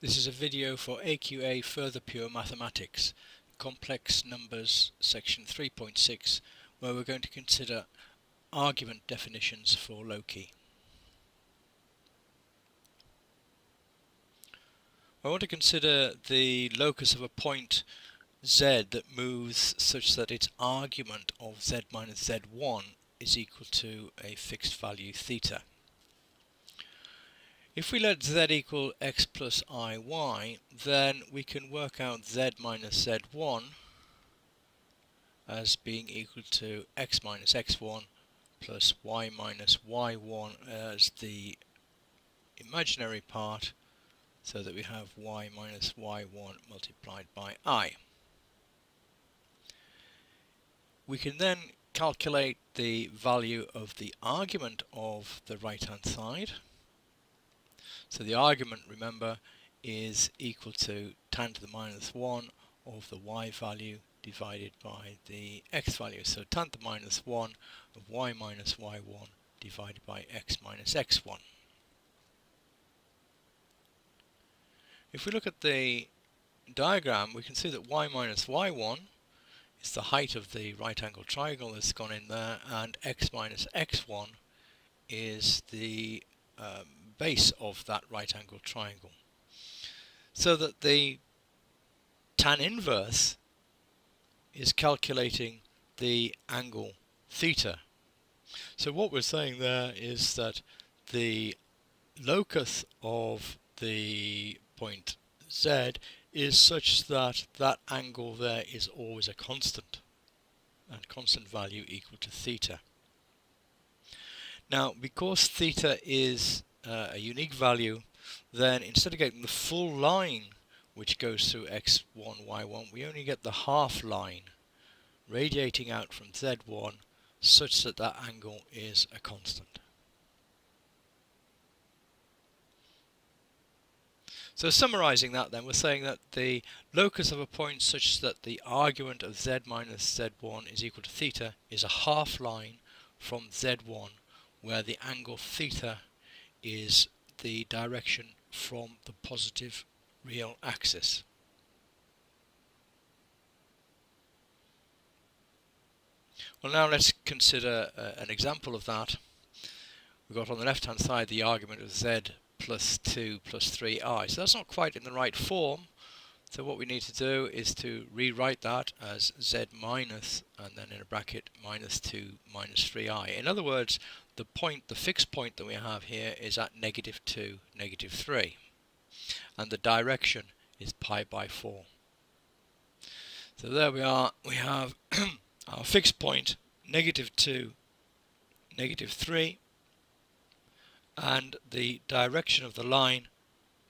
This is a video for AQA Further Pure Mathematics, Complex Numbers, section 3.6, where we're going to consider argument definitions for loci. I want to consider the locus of a point z that moves such that its argument of z minus z1 is equal to a fixed value theta. If we let z equal x plus iy, then we can work out z minus z1 as being equal to x minus x1 plus y minus y1 as the imaginary part, so that we have y minus y1 multiplied by I. We can then calculate the value of the argument of the right hand side. So the argument, remember, is equal to tan to the minus 1 of the y value divided by the x value. So tan to the minus 1 of y minus y1 divided by x minus x1. If we look at the diagram, we can see that y minus y1 is the height of the right angle triangle that's gone in there, and x minus x1 is the base of that right angle triangle. So that the tan inverse is calculating the angle theta. So what we're saying there is that the locus of the point z is such that that angle there is always a constant, and constant value equal to theta. Now, because theta is a unique value, then instead of getting the full line which goes through x1, y1, we only get the half line radiating out from z1 such that that angle is a constant. So summarizing that then, we're saying that the locus of a point such that the argument of z minus z1 is equal to theta is a half line from z1, where the angle theta is the direction from the positive real axis. Well, now let's consider an example of that. We've got on the left hand side the argument of z plus 2 plus 3i. So that's not quite in the right form. So what we need to do is to rewrite that as z minus, and then in a bracket, minus 2 minus 3i. In other words, the fixed point that we have here is at negative 2, negative 3. And the direction is pi by 4. So there we are. We have our fixed point, negative 2, negative 3. And the direction of the line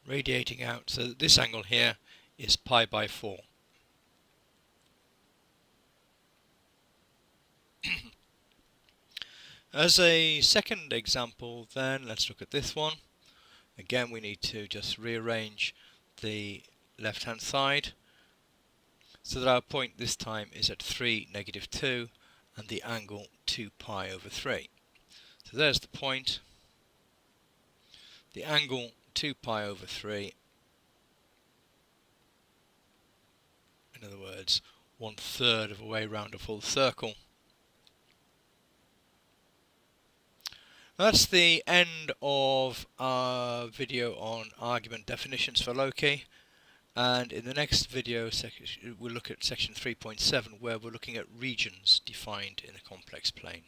radiating out, so that this angle here is pi by 4. As a second example then, let's look at this one. Again, we need to just rearrange the left hand side so that our point this time is at 3, negative 2, and the angle 2 pi over 3. So there's the point. The angle 2 pi over 3, in other words, 1/3 of a way round a full circle. That's the end of our video on argument definitions for loci, and in the next video we'll look at section 3.7, where we're looking at regions defined in a complex plane.